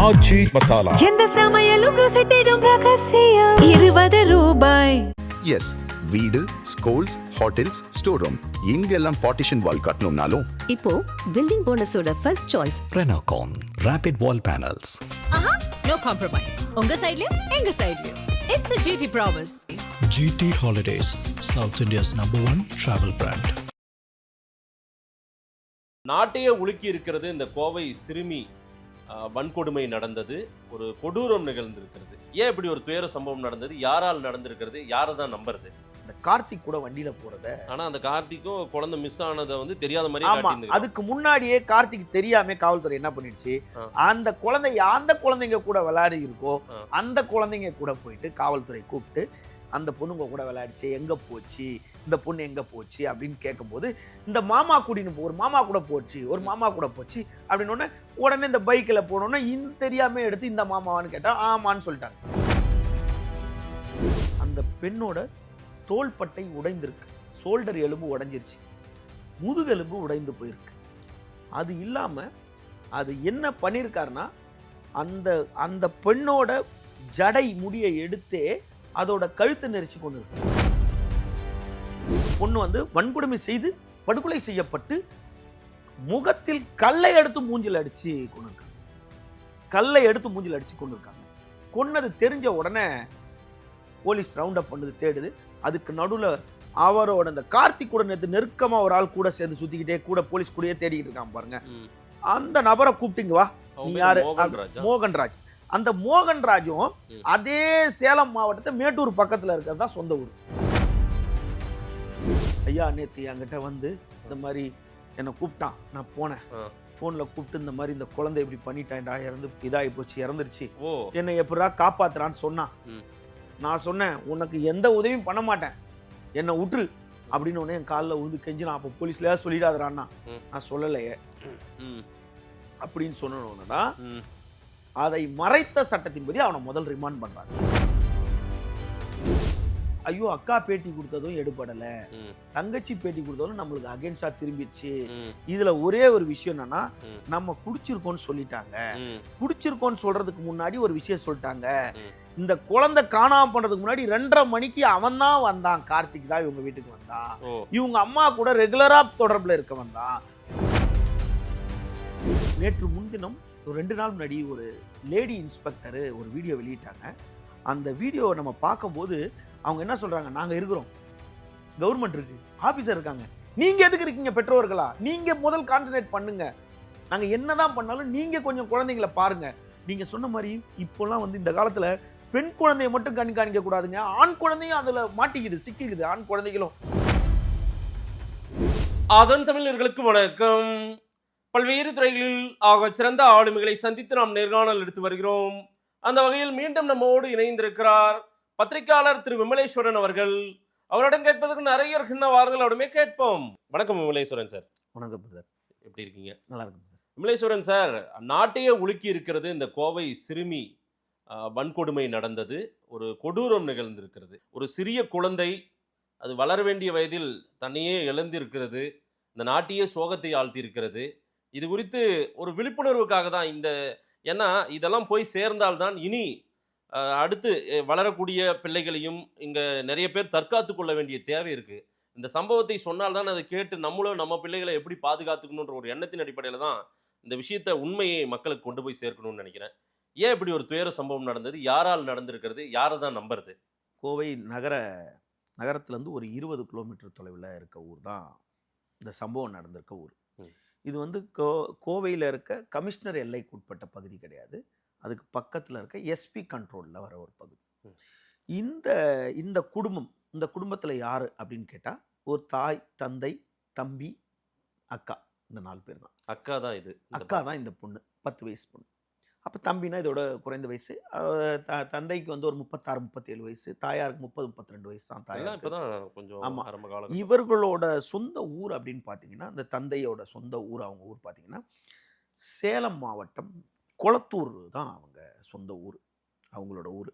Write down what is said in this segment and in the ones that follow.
ஆச்சி மசாலா எந்த சமையலும் ருசி தேடும் ரகசியம் 20 ரூபாய். எஸ், வீடு, ஸ்கூல்ஸ், ஹோட்டல்ஸ், ஸ்டோர் ரூம் இங்கெல்லாம் பார்ட்டிஷன் வால் கட்டணும்னாலும் இப்போ பில்டிங் போனஸோட first choice Renocon Rapid Wall Panels. No compromise. உங்க சைடுலயும் எங்க சைடுலயும். It's a GT promise. GT Holidays, South India's #1 travel brand. நாட்டையே உலுக்கி இருக்கிறது இந்த கோவை சிறுமி வன்கொடுமை நடந்தது, ஒரு கொடூரம் நிகழ்ந்திருக்கிறது. ஏன் இப்படி ஒரு துயர சம்பவம் நடந்தது, யாரால் நடந்திருக்கிறது, யாரை தான் நம்புறது? இந்த கார்த்திக் கூட வண்டியில போறத, ஆனா அந்த கார்த்திக்கும் குழந்தை மிஸ் ஆனதை வந்து தெரியாத மாதிரி ஆமா, அதுக்கு முன்னாடியே கார்த்திக் தெரியாம காவல்துறை என்ன பண்ணிடுச்சு, அந்த குழந்தைங்க கூட விளையாடி இருக்கோ அந்த குழந்தைங்க கூட போயிட்டு காவல்துறை கூப்பிட்டு அந்த பொண்ணுங்க கூட விளையாடிச்சு, எங்க போச்சு இந்த பொண்ணு எங்க போச்சு அப்படின்னு கேட்கும்போது, இந்த மாமா கூட்டின்னு ஒரு மாமா கூட போச்சு அப்படின்னு உடனே இந்த பைக்கில் போனோன்னா இந்த தெரியாம எடுத்து இந்த மாமாவான்னு கேட்டா ஆமான்னு சொல்லிட்டாங்க. அந்த பெண்ணோட தோள்பட்டை உடைந்திருக்கு, ஷோல்டர் எலும்பு உடைஞ்சிருச்சு, முதுகெலும்பு உடைந்து போயிருக்கு. அது இல்லாம அது என்ன பண்ணியிருக்காருன்னா, அந்த அந்த பெண்ணோட ஜடை முடியை எடுத்தே அதோட கழுத்தை நெரிச்சு கொண்டு இருக்கு. பொண்ணு வந்து வன்கொடுமை செய்து படுகொலை செய்யப்பட்டு முகத்தில் கல்லை எடுத்து மூஞ்சில் அடிச்சு கொண்டிருக்காங்க. கொன்னது தெரிஞ்ச உடனே போலீஸ் ரவுண்ட் அப் பண்ணது, தேடுது. அதுக்கு நடுவில் அவரோட அந்த கார்த்திக் கூட நேற்று நெருக்கமா ஒரு ஆள் கூட சேர்ந்து சுத்திக்கிட்டே கூட போலீஸ் கூடயே தேடிக்கிட்டு இருக்கான் பாருங்க. அந்த நபரை கூப்பிட்டீங்க, வா நீ யாரு? மோகன்ராஜ். அந்த மோகன்ராஜும் அதே சேலம் மாவட்டத்தை மேட்டூர் பக்கத்துல இருக்கிறது தான் சொந்த ஊர். ஐயா நேத்து என்கிட்ட வந்து இந்த மாதிரி என்னை கூப்பிட்டான், நான் போனேன், போன்ல கூப்பிட்டு இந்த மாதிரி இந்த குழந்தை இப்படி பண்ணிட்டான்டா, இதாகி போச்சு, இறந்துருச்சு, என்னை எப்படா காப்பாத்துறான்னு சொன்னான். நான் சொன்னேன், உனக்கு எந்த உதவியும் பண்ண மாட்டேன், என்னை விட்டுரு அப்படின்னு உடனே என் காலில் உழுந்து கெஞ்சி, நான் அப்போ போலீஸ்ல சொல்லிடாதரான்னா, நான் சொல்லலையே அப்படின்னு சொன்னோன்னா அதை மறைத்த சட்டத்தின்படி அவனை முதல் ரிமாண்ட் பண்றாங்க. ஐயோ அக்கா பேட்டி கொடுத்ததும் எடுபடல, தங்கச்சி பேட்டி கொடுத்ததும் நம்மளுக்கு அகைன்ஸ்டா திரும்பிடுச்சு. இதுல ஒரே ஒரு விஷயம் என்னன்னா, நம்ம குடிச்சிருக்கோம்னு சொல்லிட்டாங்க. குடிச்சிருக்கோம்னு சொல்றதுக்கு முன்னாடி ஒரு விஷயம் சொல்லிட்டாங்க, இந்த குழந்தை காணாம பண்றதுக்கு முன்னாடி 2:30 மணிக்கு அவன் தான் வந்தான், கார்த்திக் தான் இவங்க வீட்டுக்கு வந்தான், இவங்க அம்மா கூட ரெகுலரா தொடர்புல இருக்க வந்தான். நேற்று முன்தினம் ஒரு 2 நாள் முன்னாடி ஒரு லேடி இன்ஸ்பெக்டர் ஒரு வீடியோ வெளியிட்டாங்க. அந்த வீடியோவை நம்ம பார்க்கும்போது அவங்க என்ன சொல்றாங்க, நாங்க இருக்கிறோம், கவர்மெண்ட் இருக்கு, ஆபீசர் இருக்காங்க, நீங்க எதுக்கு இருக்கீங்க பெற்றோர்களா, நீங்க முதல் கான்சன்ட்ரேட் பண்ணுங்க, நாங்க என்னதான் பண்ணாலும் நீங்க கொஞ்சம் குழந்தைங்களை பாருங்க. நீங்க சொன்ன மாதிரி இப்போலாம் வந்து இந்த காலத்துல பெண் குழந்தைய மட்டும் கண்காணிக்க கூடாதுங்க, ஆண் குழந்தையும் அதுல மாட்டிக்குது, சிக்கிக்குது ஆண் குழந்தைகளும். அதன் தமிழர்களுக்கு வணக்கம். பல்வேறு துறைகளில் ஆக சிறந்த ஆளுமைகளை சந்தித்து நாம் நேர்காணல் எடுத்து வருகிறோம். அந்த வகையில் மீண்டும் நம்மோடு இணைந்திருக்கிறார் பத்திரிகையாளர் திரு விமலேஸ்வரன் அவர்கள். அவரிடம் கேட்பதற்கு நிறைய இருக்கின்ற வாரங்கள் அவருமே கேட்போம். வணக்கம் விமலேஸ்வரன் சார். வணக்கம் சார், எப்படி இருக்கீங்க? நல்லா இருக்கும் சார். விமலேஸ்வரன் சார், நாட்டையே உலுக்கி இருக்கிறது இந்த கோவை சிறுமி வன்கொடுமை நடந்தது, ஒரு கொடூரம் நிகழ்ந்திருக்கிறது. ஒரு சிறிய குழந்தை, அது வளர வேண்டிய வயதில் தன்னையே இழந்திருக்கிறது, இந்த நாட்டையே சோகத்தை ஆழ்த்தியிருக்கிறது. இது குறித்து ஒரு விழிப்புணர்வுக்காக தான் ஏன்னா இதெல்லாம் போய் சேர்ந்தால்தான் இனி அடுத்து வளரக்கூடிய பிள்ளைகளையும் இங்கே நிறைய பேர் தற்காத்து கொள்ள வேண்டிய தேவை இருக்குது. இந்த சம்பவத்தை சொன்னால்தான் அதை கேட்டு நம்மளும் நம்ம பிள்ளைகளை எப்படி பாதுகாத்துக்கணுன்ற ஒரு எண்ணத்தின் அடிப்படையில் தான் இந்த விஷயத்தை, உண்மையை மக்களுக்கு கொண்டு போய் சேர்க்கணும்னு நினைக்கிறேன். ஏன் இப்படி ஒரு துயர சம்பவம் நடந்தது, யாரால் நடந்திருக்கிறது, யாரை தான் நம்புறது? கோவை நகரத்துலேருந்து ஒரு 20 கிலோமீட்டர் தொலைவில் இருக்க ஊர் தான் இந்த சம்பவம் நடந்திருக்க ஊர். இது வந்து கோவையில் இருக்க கமிஷனர் எல்லைக்கு உட்பட்ட பகுதி கிடையாது, அதுக்கு பக்கத்தில் இருக்க எஸ்பி கண்ட்ரோலில் வர ஒரு பகுதி. இந்த குடும்பத்தில் யார் அப்படின்னு கேட்டால், ஒரு தாய், தந்தை, தம்பி, அக்கா, இந்த 4 பேர் தான். அக்கா தான் இந்த பொண்ணு, 10 வயசு பொண்ணு. அப்போ தம்பினா இதோட குறைந்த வயசு, தந்தைக்கு வந்து ஒரு 36-37 வயசு, தாயாருக்கு 30-32 வயசு தான் தாயார். ஆமாம், இவர்களோட சொந்த ஊர் அப்படின்னு பார்த்தீங்கன்னா, இந்த தந்தையோட சொந்த ஊர், அவங்க ஊர் பார்த்தீங்கன்னா சேலம் மாவட்டம் கொளத்தூர் தான் அவங்க சொந்த ஊர், அவங்களோட ஊர்.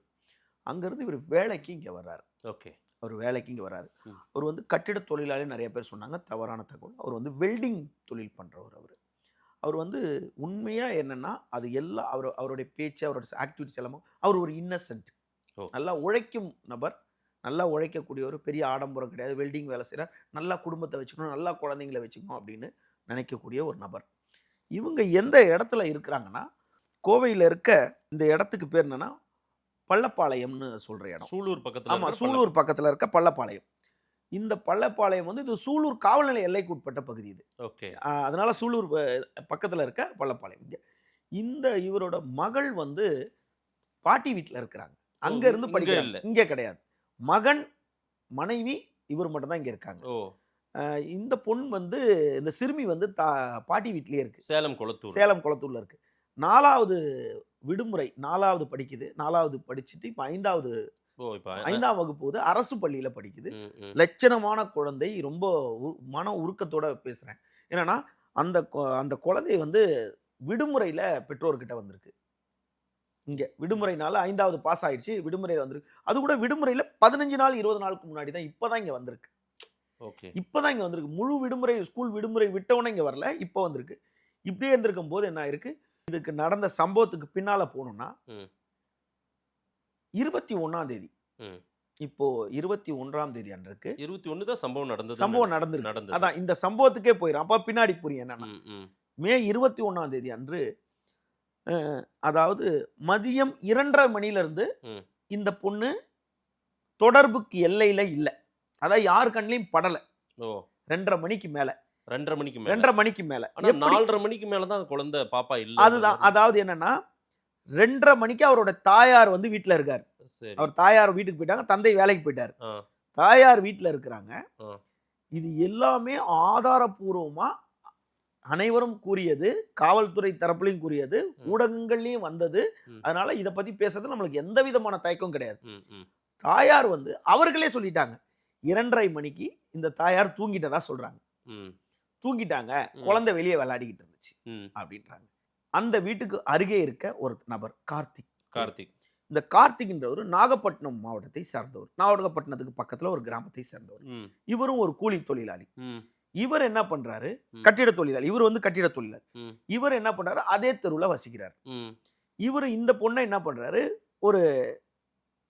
அங்கேருந்து இவர் வேலைக்கு இங்கே வர்றாரு. அவர் வேலைக்கு இங்கே வர்றாரு. அவர் வந்து கட்டிட தொழிலாளி, நிறைய பேர் சொன்னாங்க, தவறான தகவல். அவர் வந்து வெல்டிங் தொழில் பண்ணுறவர். அவர் வந்து உண்மையாக என்னென்னா அது எல்லாம் அவருடைய பேச்சு, அவரோட ஆக்டிவிட்டிஸ் எல்லாமே அவர் ஒரு இன்னசென்ட். நல்லா உழைக்கும் நபர், நல்லா உழைக்கக்கூடியவர், பெரிய ஆடம்பரம் கிடையாது, வெல்டிங் வேலை செய்கிறார், நல்லா குடும்பத்தை வச்சுக்கணும், நல்லா குழந்தைங்களை வச்சுக்கணும் அப்படின்னு நினைக்கக்கூடிய ஒரு நபர். இவங்க எந்த இடத்துல இருக்கிறாங்கன்னா, கோவையில் இருக்க இந்த இடத்துக்கு பேர் என்னன்னா பள்ளப்பாளையம்னு சொல்கிற இடம். சூலூர் பக்கத்தில். ஆமாம், சூலூர் பக்கத்தில் இருக்க பள்ளப்பாளையம். இந்த பள்ளப்பாளையம் வந்து இது சூலூர் காவல்நிலை எல்லைக்கு உட்பட்ட பகுதி இது. ஓகே. அதனால சூலூர் பக்கத்தில் இருக்க பள்ளப்பாளையம். இந்த இவரோட மகள் வந்து பாட்டி வீட்டில் இருக்கிறாங்க. அங்க இருந்து படிக்கிறாங்க, இங்கே கிடையாது. மகன், மனைவி, இவர் மட்டும் தான் இங்கே இருக்காங்க. இந்த பொண்ணு வந்து இந்த சிறுமி வந்து பாட்டி வீட்லேயே இருக்கு. சேலம் குளத்தூர்ல இருக்கு. 4வது விடுமுறை, 4வது படிக்குது. 4வது படிச்சுட்டு இப்போ 5ஆம் வகுப்பு போகுது. அரசு பள்ளியில படிக்குது. லட்சணமான குழந்தை. ரொம்ப மன உருக்கத்தோட பேசுறேன். என்னன்னா அந்த குழந்தை வந்து விடுமுறையில பெற்றோர்கிட்ட வந்திருக்கு. இங்க விடுமுறைனால 5வது பாஸ் ஆயிடுச்சு, விடுமுறையில வந்திருக்கு. அது கூட விடுமுறையில 15 நாள் 20 நாளுக்கு முன்னாடி தான் இப்பதான் இங்க வந்திருக்கு. இப்பதான் இங்க வந்திருக்கு. முழு விடுமுறை, ஸ்கூல் விடுமுறை விட்டவனே இங்க வரல, இப்போ வந்திருக்கு. இப்படியே இருந்திருக்கும் போது என்ன ஆயிருக்கு, இதுக்கு நடந்த சம்பவத்துக்கு பின்னால போனோம்னா 21ஆம் தேதி, இப்போ 21ஆம் தேதி அன்றைக்கு 21 தான் சம்பவம் நடந்திருக்கு. அதான் இந்த சம்பவத்துக்கே போயிடும். அப்ப பின்னாடி புரியும் என்னன்னா, மே 21ஆம் தேதி அன்று, அதாவது மதியம் 2:30 மணிலிருந்து இந்த பொண்ணு தொடர்புக்கு எல்லையில இல்ல. அதாவது யாரு கண்ணிலையும் படல. 2:30 மணிக்கு மேல. 2:30 மணிக்கு மேல. 4:30 மணிக்கு மேல தான் குழந்தை பாப்பா இல்ல. அதுதான். அதாவது என்னன்னா 2:30 மணிக்கு அவரோட தாயார் வந்து வீட்டுல இருக்காரு. அவர் தாயார் வீட்டுக்கு போயிட்டாங்க, தந்தை வேலைக்கு போயிட்டாரு. தாயார் வீட்டுல இருக்கிறாங்க. இது எல்லாமே ஆதாரபூர்வமா அனைவரும் கூறியது, காவல்துறை தரப்புலையும் கூறியது, ஊடகங்கள்லயும் வந்தது. அதனால இதை பத்தி பேசுறது நம்மளுக்கு எந்த விதமான தயக்கம் கிடையாது. தாயார் வந்து அவர்களே சொல்லிட்டாங்க, 2:30 மணிக்கு இந்த தாயார் தூங்கிட்டதா சொல்றாங்க. தூங்கிட்டாங்க, குழந்தை வெளியே விளையாடிக்கிட்டு இருந்துச்சு அப்படின்றாங்க. அந்த வீட்டுக்கு அருகே இருக்க ஒரு நபர் கார்த்திக். இந்த கார்த்திக்ன்றவர் நாகப்பட்டினம் மாவட்டத்தை சார்ந்தவர். நாகப்பட்டினத்துக்கு பக்கத்துல ஒரு கிராமத்தை சேர்ந்தவர். இவரும் ஒரு கூலி தொழிலாளி. இவர் என்ன பண்றாரு, கட்டிட தொழிலாளி. இவர் வந்து கட்டிட தொழிலாளி. இவர் என்ன பண்றாரு, அதே தெருவுல வசிக்கிறார். இவர் இந்த பொண்ணை என்ன பண்றாரு, ஒரு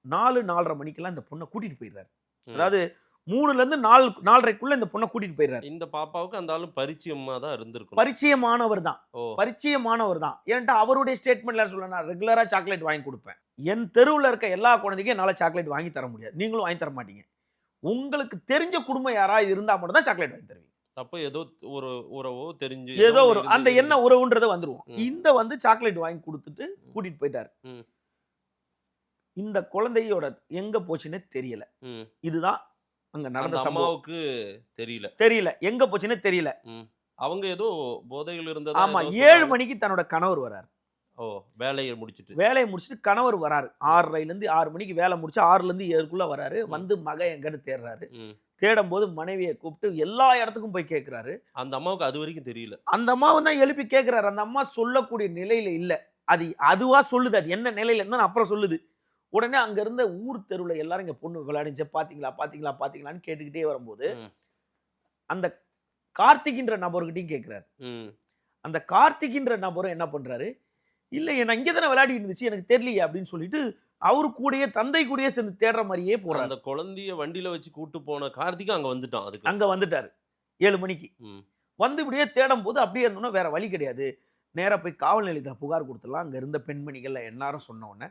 4-4:30 மணிக்கெல்லாம் இந்த பொண்ணை கூட்டிட்டு போயிடுறாரு. அதாவது 3ல இருந்து 4:30க்குள்ள இந்த பொண்ணை கூட்டிட்டு போயிடுறாரு. இந்த பாப்பாவுக்கு அந்த ஆளு பரிச்சயமா தான் இருந்திருக்கும். பரிச்சயமானவர் தான். ஏன்டா அவருடைய ஸ்டேட்மெண்ட்ல சொல்ல, நான் ரெகுலரா சாக்லேட் வாங்கி கொடுப்பேன், என் தெருவில் இருக்க எல்லா குழந்தைக்கும் என்னால சாக்லேட் வாங்கி தர முடியாது, நீங்களும் வாங்கி தர மாட்டீங்க, உங்களுக்கு தெரிஞ்ச குடும்பம் யாராவது இருந்தா மட்டும் தான் சாக்லேட் வாங்கி தருவீங்க. அப்போ ஏதோ ஒரு உறவோ தெரிஞ்சு ஏதோ ஒரு அந்த என்ன உறவுன்றதை வந்துருவோம். இந்த வந்து சாக்லேட் வாங்கி கொடுத்துட்டு கூட்டிட்டு போயிட்டாரு. இந்த குழந்தையோட எங்க போச்சுன்னே தெரியல. இதுதான் அங்க நடந்த சம்பவத்துக்கு தெரியல எங்க போச்சுன்னே தெரியல. அவங்க ஏதோ போதையில் இருந்தது. ஆமா, 7 மணிக்கு தன்னோட கணவர் வராரு. வேலையை முடிச்சிட்டு கணவர் வராரு. 6:30ல இருந்து 6 மணிக்கு வேலை முடிச்சு 6ல இருந்து 7க்குள்ள வராரு. வந்து மகன் எங்கன்னு தேடுறாரு. தேடும் போது மனைவியை கூப்பிட்டு எல்லா இடத்துக்கும் போய் கேட்கிறாரு. அந்த அம்மாவுக்கு அது வரைக்கும் தெரியல. அந்த அம்மாவை தான் எழுப்பி கேட்கிறாரு. அந்த அம்மா சொல்லக்கூடிய நிலையில இல்ல. அது அதுவா சொல்லுது, அது என்ன நிலையில இருந்தா அப்புறம் சொல்லுது. உடனே அங்க இருந்த ஊர் தெருவில் எல்லாரும் இங்க பொண்ணு விளையாடிச்சு, பாத்தீங்களான்னு கேட்டுக்கிட்டே வரும்போது அந்த கார்த்திக்ன்ற நபர்கிட்டையும் கேட்கிறாரு. அந்த கார்த்திக்ன்ற நபரும் என்ன பண்றாரு, இல்ல நான் இங்கே தானே விளையாடி இருந்துச்சு, எனக்கு தெரியலையே அப்படின்னு சொல்லிட்டு அவரு கூடயே தந்தை கூடயே சேர்ந்து தேடுற மாதிரியே போறாரு. அந்த குழந்தைய வண்டியில வச்சு கூட்டு போன கார்த்திக் அங்க வந்துட்டான். அதுக்கு அங்க வந்துட்டாரு 7 மணிக்கு. வந்து இப்படியே தேடும் போது அப்படியே இருந்தோம்னா வேற வழி கிடையாது, நேரா போய் காவல் நிலையத்தில் புகார் கொடுத்துடலாம். அங்க இருந்த பெண்மணிகள் எல்லாரும் சொன்ன உடனே,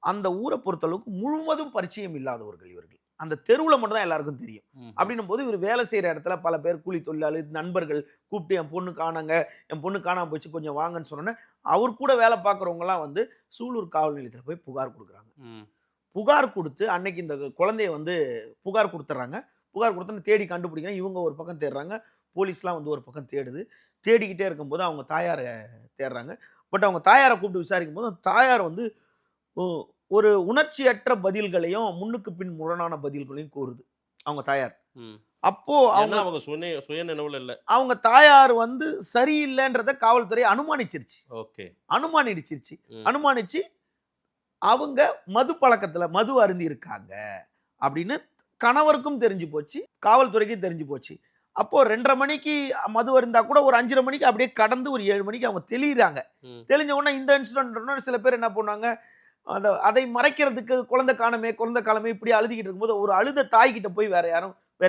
அந்த ஊரை பொறுத்தளவுக்கு முழுவதும் பரிச்சயம் இல்லாதவர்கள் இவர்கள். அந்த தெருவில் மட்டும் தான் எல்லாருக்கும் தெரியும். அப்படின்னும் போது இவர் வேலை செய்கிற இடத்துல பல பேர் கூலி தொழிலாளி நண்பர்கள் கூப்பிட்டு என் பொண்ணு காணாம போச்சு, கொஞ்சம் வாங்கன்னு சொன்னோன்னே அவர் கூட வேலை பார்க்குறவங்கலாம் வந்து சூலூர் காவல் நிலையத்தில் போய் புகார் கொடுக்குறாங்க. புகார் கொடுத்து அன்னைக்கு இந்த குழந்தைய வந்து புகார் கொடுத்துட்றாங்க. புகார் கொடுத்தோன்னு தேடி கண்டுபிடிக்கிறாங்க. இவங்க ஒரு பக்கம் தேடுறாங்க, போலீஸ்லாம் வந்து ஒரு பக்கம் தேடுது. தேடிக்கிட்டே இருக்கும்போது அவங்க தாயாரை தேடுறாங்க. பட் அவங்க தாயாரை கூப்பிட்டு விசாரிக்கும் போது தாயார் வந்து ஒரு உணர்ச்சியற்ற பதில்களையும் முன்னுக்கு பின் முரணான பதில்களையும் கூறுது அவங்க தாயார். அப்போ அவங்க சுயநினைவுல இல்ல, அவங்க தாயார் வந்து சரியில்லைன்றத காவல்துறை அனுமானிச்சிருச்சு. அனுமானிச்சு அவங்க மது பழக்கத்துல மது அருந்தி இருக்காங்க அப்படின்னு கணவருக்கும் தெரிஞ்சு போச்சு, காவல்துறைக்கும் தெரிஞ்சு போச்சு. அப்போ 2:30 மணிக்கு மது இருந்தா கூட ஒரு 5:30 மணிக்கு அப்படியே கடந்து ஒரு 7 மணிக்கு அவங்க தெளிகிறாங்க. தெளிஞ்ச உடனே இந்த இன்சிடென்ட் சில பேர் என்ன பண்ணுவாங்க, அதை மறைக்கிறதுக்கு குழந்தை காலமே இப்படி அழுதுகிட்டு இருக்கும்போது ஒரு அழுத தாய்கிட்ட போய் வேற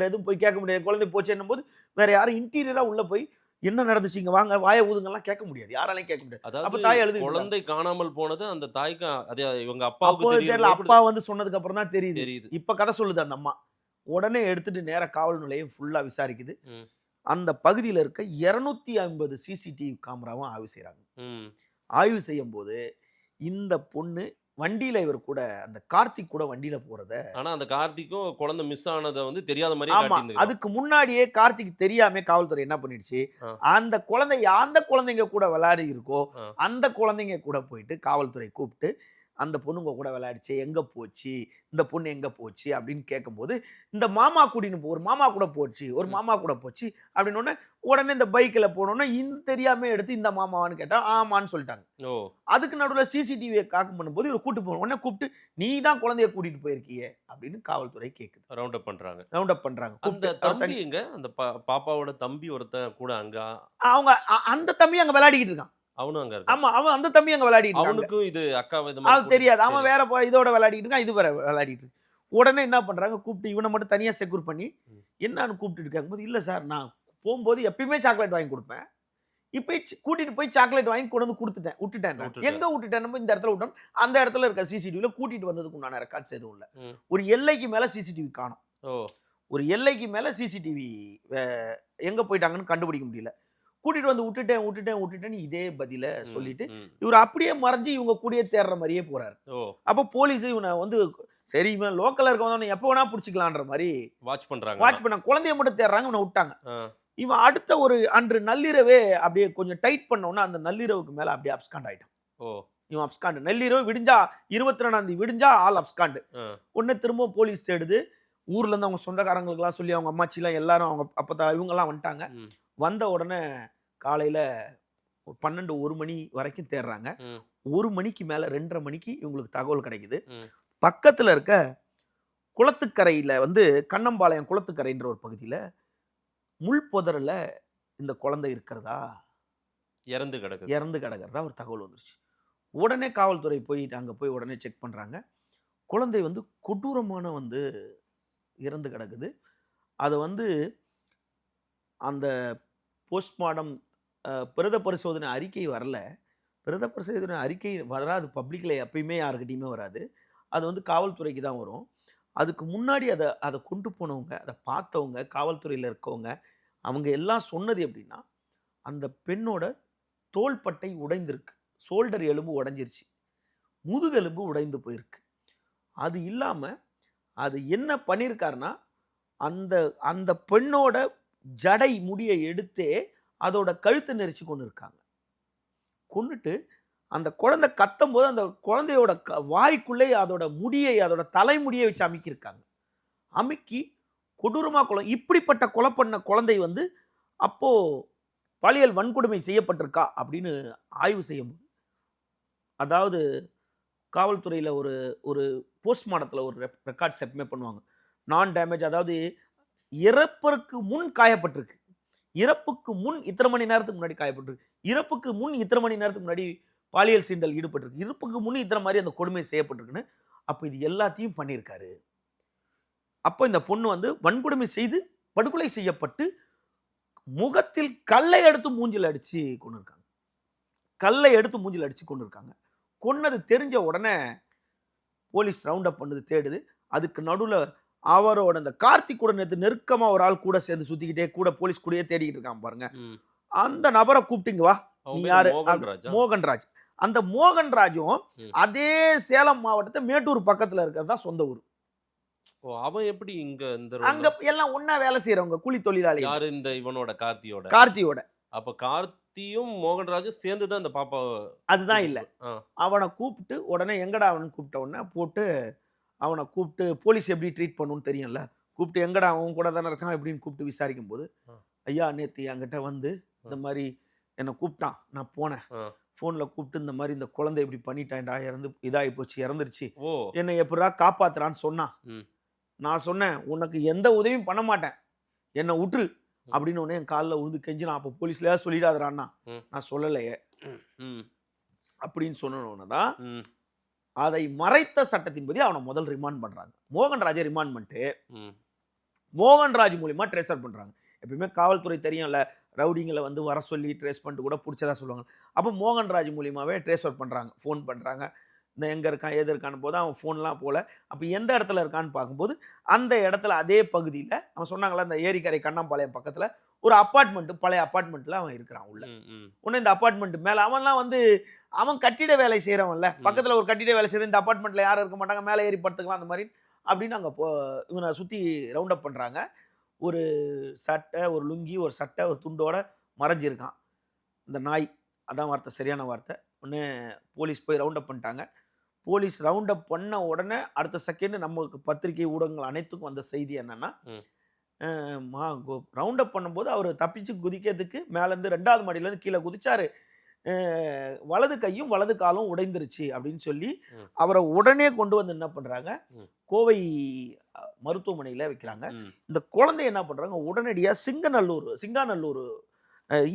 எதுவும் போய் கேட்க முடியாது. குழந்தை போச்சுன்னும் போது வேற யாரும் இன்டீரியரா உள்ள போய் என்ன நடந்துச்சு இங்க வாங்க வாய ஊதுங்கலாம் கேட்க முடியாது, யாராலையும் கேட்க முடியாது. அப்ப தாய் அழுது குழந்தை காணாமல் போனது அந்த தாய்க்கு அது இவங்க அப்போ அப்பாவுக்கு தெரியல. அப்பா வந்து சொன்னதுக்கு அப்புறம் தான் தெரியுது. இப்ப கதை சொல்லுது அந்த அம்மா. உடனே எடுத்துட்டு நேர காவல் நிலையம் ஃபுல்லா விசாரிக்குது. அந்த பகுதியில் இருக்க 250 சிசிடிவி கேமராவும் ஆய்வு செய்யறாங்க. ஆய்வு செய்யும் போது இந்த பொண்ணு வண்டியில இவர் கூட அந்த கார்த்திக் கூட வண்டியில போறத, ஆனா அந்த கார்த்திக்கும் குழந்தை மிஸ் ஆனதை வந்து தெரியாத மாதிரி ஆமா, அதுக்கு முன்னாடியே கார்த்திக் தெரியாம காவல்துறை என்ன பண்ணிடுச்சு, அந்த குழந்தைங்க கூட விளையாடி இருக்கோ அந்த குழந்தைங்க கூட போயிட்டு காவல்துறை கூப்பிட்டு அந்த பொண்ணுங்க கூட விளையாடிச்சு, எங்க போச்சு இந்த பொண்ணு எங்க போச்சு அப்படின்னு கேட்கும்போது, இந்த மாமா ஒரு மாமா கூட போச்சு அப்படின்னு உடனே இந்த பைக்கில் போனோன்னா இந்த தெரியாம எடுத்து இந்த மாமாவான்னு கேட்டா ஆமான்னு சொல்லிட்டாங்க. அதுக்கு நடுவில் சிசிடிவியை காக்கம் பண்ணும்போது இவர் கூட்டு போகணும். உடனே கூப்பிட்டு நீ தான் குழந்தைய கூட்டிட்டு போயிருக்கியே அப்படின்னு காவல்துறை கேட்குது. ரவுண்ட் அப் பண்றாங்க. அந்த தம்பி எங்க, அந்த பாப்பாவோட தம்பி ஒருத்தன் கூட அங்க, அவங்க அந்த தம்பி அங்க விளையாடிக்கிட்டு இருக்கான். அவனும் அங்க இருக்கு. ஆமா, அவன் அந்த தம்பி அங்க விளையாடிட்டு இருக்கான். அவனுக்கும் இது அக்கா அது தெரியாது. அவன் வேற இதோட விளையாடிட்டு இருக்கான், இது வேற விளையாடிட்டு இருக்கு. உடனே என்ன பண்றாங்க, கூப்பிட்டு இவனை மட்டும் தனியா செக்யூர் பண்ணி என்னன்னு கூப்பிட்டு இருக்காங்க. இல்ல சார், நான் போகும்போது எப்பயுமே சாக்லேட் வாங்கி கொடுப்பேன், இப்போ கூட்டிட்டு போய் சாக்லேட் வாங்கி கொண்டு வந்து விட்டுட்டேன். எங்க விட்டுட்டேன், இந்த இடத்துல விட்டோம். அந்த இடத்துல இருக்க சிசிடிவில கூட்டிட்டு வந்ததுக்கு உண்டான ரெக்கார்ட்ஸ் எதுவும் இல்ல. ஒரு எல்லைக்கு மேல சிசிடிவி காணும். ஒரு எல்லைக்கு மேல சிசிடிவி எங்க போயிட்டாங்கன்னு கண்டுபிடிக்க முடியல. கூட்டிட்டு வந்து விட்டுட்டேன் இதே பதில சொல்லிட்டு இவர் அப்படியே மறைஞ்சு இவங்க கூடயே தேடுற மாதிரியே போறாரு. அப்போ போலீஸ் இவனை வந்து சரி இவன் லோக்கல்ல இருக்கவன் எப்போ வேணா பிடிச்சிக்கலான்ற மாதிரி வாட்ச் பண்ணாங்க. குழந்தைய மட்டும் தேடுறாங்க, இவனை விட்டாங்க. இவன் அடுத்த ஒரு அன்று நள்ளிரவே அப்படியே கொஞ்சம் டைட் பண்ணோன்னா அந்த நள்ளிரவுக்கு மேல அப்படியே அப்ஸ்காண்ட் ஆயிட்டான். இவன் அப்ஸ்காண்டு. நள்ளிரவு விடிஞ்சா 22ஆம் தேதி விடிஞ்சா ஆள் அப்ஸ்காண்டு. உடனே திரும்ப போலீஸ் தேடுது. ஊர்ல இருந்து அவங்க சொந்தக்காரங்களுக்கெல்லாம் சொல்லி அவங்க அம்மாச்சிலாம் எல்லாரும் அவங்க அப்பதான் இவங்கெல்லாம் வந்துட்டாங்க. வந்த உடனே காலையில 12-1 மணி வரைக்கும் தேடுறாங்க. 1 மணிக்கு மேல 2:30 மணிக்கு இவங்களுக்கு தகவல் கிடைக்குது. பக்கத்துல இருக்க குளத்துக்கரையில வந்து கண்ணம்பாளையம் குளத்துக்கரைன்ற ஒரு பகுதியில முள் புதர்ல இந்த குழந்தை இருக்கிறதா, இறந்து கிடக்கிறதா ஒரு தகவல் வந்துருச்சு. உடனே காவல்துறை அங்க போய் உடனே செக் பண்றாங்க. குழந்தை வந்து கொடூரமான வந்து இறந்து கிடக்குது. அதை வந்து அந்த போஸ்ட்மார்டம் பிரேத பரிசோதனை அறிக்கை வரல. பிரேத பரிசோதனை அறிக்கை வராது, பப்ளிக்கில் எப்பயுமே யாருக்கிட்டையுமே வராது. அது வந்து காவல்துறைக்கு தான் வரும். அதுக்கு முன்னாடி அதை கொண்டு போனவங்க, அதை பார்த்தவங்க, காவல்துறையில் இருக்கவங்க, அவங்க எல்லாம் சொன்னது எப்படின்னா, அந்த பெண்ணோட தோள்பட்டை உடைந்திருக்கு, ஷோல்டர் எலும்பு உடைஞ்சிருச்சு, முதுகெலும்பு உடைந்து போயிருக்கு. அது இல்லாமல் அது என்ன பண்ணியிருக்காருன்னா, அந்த பெண்ணோட ஜடை முடியை எடுத்தே அதோட கழுத்தை நெரிச்சு கொண்டு இருக்காங்க. கொண்டுட்டு அந்த குழந்தை கத்தும் போது அந்த குழந்தையோட வாய்க்குள்ளே அதோட முடியை, அதோட தலைமுடியை வச்சு அமுக்கியிருக்காங்க. அமுக்கி கொடூரமாக இப்படிப்பட்ட கொலை பண்ண குழந்தை வந்து அப்போ பாலியல் வன்கொடுமை செய்யப்பட்டிருக்கா அப்படின்னு ஆய்வு செய்யும்போது, அதாவது காவல்துறையில் ஒரு போஸ்ட்மார்ட்டத்தில் ஒரு ரெக்கார்ட்ஸ் எப்பவுமே பண்ணுவாங்க. நான் டேமேஜ், அதாவது இறப்புக்கு முன் காயப்பட்டிருக்கு, இறப்புக்கு முன் இத்தனை மணி நேரத்துக்கு முன்னாடி காயப்பட்டிருக்கு, இறப்புக்கு முன் இத்தனை மணி நேரத்துக்கு முன்னாடி பாலியல் சீண்டல் ஈடுபட்டிருக்கு, இறப்புக்கு முன் இத்தனை மாதிரி அந்த கொடுமை செய்யப்பட்டிருக்குன்னு. அப்போ இது எல்லாத்தையும் பண்ணியிருக்காரு. அப்போ இந்த பொண்ணு வந்து வன்கொடுமை செய்து படுகொலை செய்யப்பட்டு முகத்தில் கல்லை எடுத்து மூஞ்சில் அடிச்சு கொண்டு இருக்காங்க. கொன்னது தெரிஞ்ச உடனே போலீஸ் ரவுண்ட் அப் பண்ணுது, தேடுது. அதுக்கு நடுவில் அவரோட அந்த கார்த்திக் கூட நேற்று நெருக்கமா ஒரு ஆள் கூட சேர்ந்து சுத்திக்கிட்டே கூட போலீஸ் கூடயே தேடிக்கிட்டு இருக்கான் பாருங்க. அந்த நபரை கூப்பிட்டீங்க வா, நீ யாரு? மோகன்ராஜ். அந்த மோகன்ராஜும் அதே சேலம் மாவட்டத்தை மேட்டூர் பக்கத்துல இருக்கிறதா சொந்த ஊர். அவன் எப்படி இங்க அங்க எல்லாம் ஒன்னா வேலை செய்யறவங்க, கூலி தொழிலாளி. யாரு? இந்த இவனோட கார்த்தியோட. அப்ப கார்த்தியும் மோகன்ராஜும் சேர்ந்து தான் இந்த பாப்பா. அதுதான் இல்ல, அவனை கூப்பிட்டு உடனே எங்கடா அவன் கூப்பிட்ட உடனே போட்டு அவனை கூப்பிட்டு போலீஸ் எப்படி ட்ரீட் பண்ணுன்னு தெரியும்ல, கூப்பிட்டு எங்கடா அவன் கூட தானே இருக்கான் எப்படின்னு கூப்பிட்டு விசாரிக்கும் போது, ஐயா நேற்று என்கிட்ட வந்து இந்த மாதிரி என்னை கூப்பிட்டான், நான் போனேன், ஃபோனில் கூப்பிட்டு இந்த மாதிரி இந்த குழந்தை இப்படி பண்ணிட்டான்டா, இதாகி போச்சு, இறந்துருச்சு, என்னை எப்படா காப்பாத்துறான்னு சொன்னான். நான் சொன்னேன், உனக்கு எந்த உதவியும் பண்ண மாட்டேன், என்னை விட்டுரு, அப்படின்னு உடனே என் காலில் விழுந்து கெஞ்சி நான் அப்போ போலீஸ்ல சொல்லிடாதரான்னா நான் சொல்லலையே அப்படின்னு சொன்னோன்னு தான் அதை மறைத்த சட்டத்தின்படி அவனை முதல் ரிமாண்ட் பண்றாங்க. மோகன்ராஜை ரிமாண்ட் பண்ணிட்டு மோகன்ராஜ் மூலியமா ட்ரேஸ் அவுட் பண்றாங்க. எப்பயுமே காவல்துறை தெரியும்ல, ரவுடிங்களை வந்து வர சொல்லி ட்ரேஸ் பண்ணிட்டு கூட பிடிச்சதா சொல்லுவாங்க. அப்போ மோகன்ராஜ் மூலியமாவே ட்ரேஸ் அவுட் பண்றாங்க, ஃபோன் பண்றாங்க. இந்த எங்கே இருக்கான் ஏது இருக்கான்னு போது அவன் ஃபோன்லாம் போல. அப்போ எந்த இடத்துல இருக்கான்னு பார்க்கும்போது அந்த இடத்துல அதே பகுதியில் அவன் சொன்னாங்களா அந்த ஏரிக்கரை கண்ணாம்பாளையம் பக்கத்தில் ஒரு அப்பார்ட்மெண்ட்டு, பழைய அப்பார்ட்மெண்ட்டில் அவன் இருக்கிறான் உள்ள. உடனே இந்த அப்பார்ட்மெண்ட் மேலே அவன்லாம் வந்து அவன் கட்டிட வேலை செய்கிறவன்ல, பக்கத்தில் ஒரு கட்டிட வேலை செய்கிற இந்த அப்பார்ட்மெண்ட்டில் யாரும் இருக்க மாட்டாங்க, மேலே ஏறி படுத்துக்கலாம் அந்த மாதிரி அப்படின்னு அங்கே இவனை சுற்றி ரவுண்ட் அப் பண்ணுறாங்க. ஒரு சட்டை, ஒரு லுங்கி, ஒரு சட்டை, ஒரு துண்டோட மறைஞ்சிருக்கான் இந்த நாய். அதான் வார்த்தை, சரியான வார்த்தை. உடனே போலீஸ் போய் ரவுண்ட் அப் பண்ணிட்டாங்க. போலீஸ் ரவுண்ட் அப் பண்ண உடனே அடுத்த செகண்ட் நமக்கு பத்திரிகை ஊடகங்கள் அனைத்துக்கும் வந்த செய்தி என்னன்னா, ரவுண்ட் அப் பண்ணும்போது அவர் தப்பிச்சு குதிக்கிறதுக்கு மேலேருந்து 2வது மாடியிலேருந்து கீழே குதிச்சாரு, வலது கையும் வலது காலும் உடைந்துருச்சு அப்படின்னு சொல்லி அவரை உடனே கொண்டு வந்து என்ன பண்றாங்க, கோவை மருத்துவமனையில் வைக்கிறாங்க. இந்த குழந்தை என்ன பண்றாங்க, உடனடியாக சிங்காநல்லூர்